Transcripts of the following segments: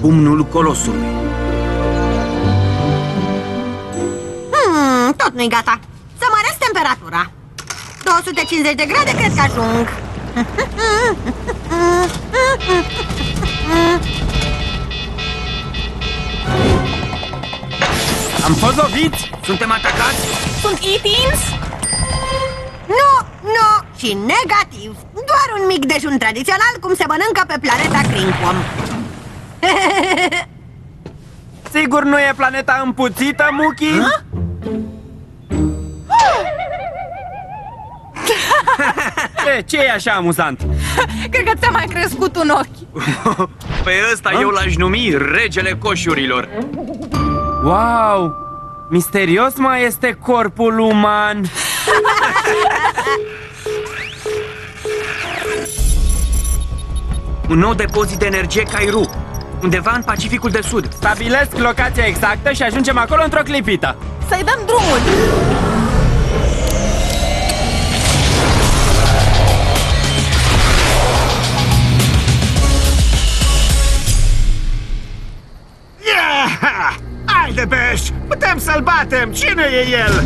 pumnul colosului. Tot nu-i gata. Să măresc temperatura. 250 de grade cred că ajung. Am fost loviți? Suntem atacați? Sunt E-Teens? Nu și negativ. Doar un mic dejun tradițional cum se mănâncă pe planeta Crinquom. Sigur nu e planeta împuțită, Muki? Ce e așa amuzant? Cred că ți-a mai crescut un ochi. Pe ăsta eu l-aș numi regele coșurilor. Wow! Misterios mai este corpul uman. Un nou depozit de energie Kairu, undeva în Pacificul de Sud. Stabilesc locația exactă și ajungem acolo într-o clipită. Să-i dăm drumul. Haide, Beș! Putem să-l batem! Cine e el?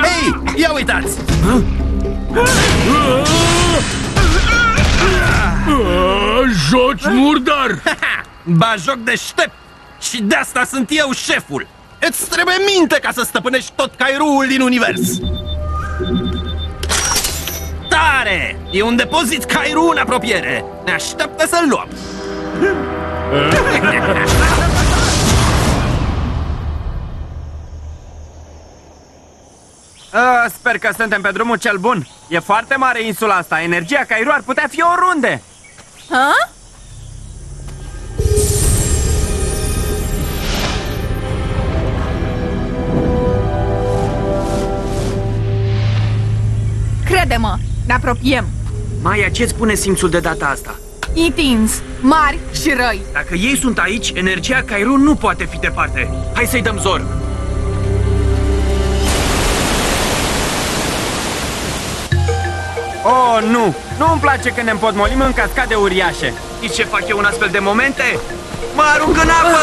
Hei, ia uitați! Joci murdar! Ba joc deștept! Și de asta sunt eu șeful! Îți trebuie minte ca să stăpânești tot Kairuul din univers! Tare! E un depozit Kairu în apropiere! Ne așteaptă să-l luăm! Sper că suntem pe drumul cel bun. E foarte mare insula asta. Energia Kairu ar putea fi oriunde. Ha? Crede-mă, ne apropiem. Maia, ce-ți spune simțul de data asta? E-Teens, mari și răi. Dacă ei sunt aici, energia Kairu nu poate fi departe. Hai să-i dăm zor. Oh, nu! Nu-mi place când ne împotmolim în cascade uriașe. Știți ce fac eu în astfel de momente? Mă arunc în apă!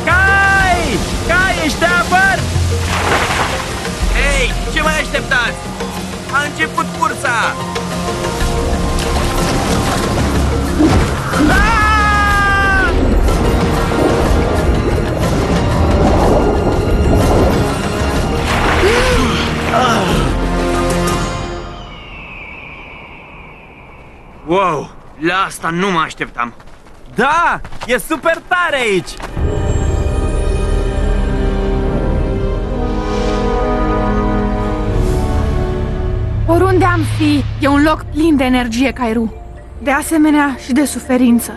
Cai! Cai, ești de apăr! Hei, ce mai așteptați? A început cursa! Wow, la asta nu mă așteptam. Da, e super tare aici. Oriunde am fi, e un loc plin de energie Kairu. De asemenea și de suferință.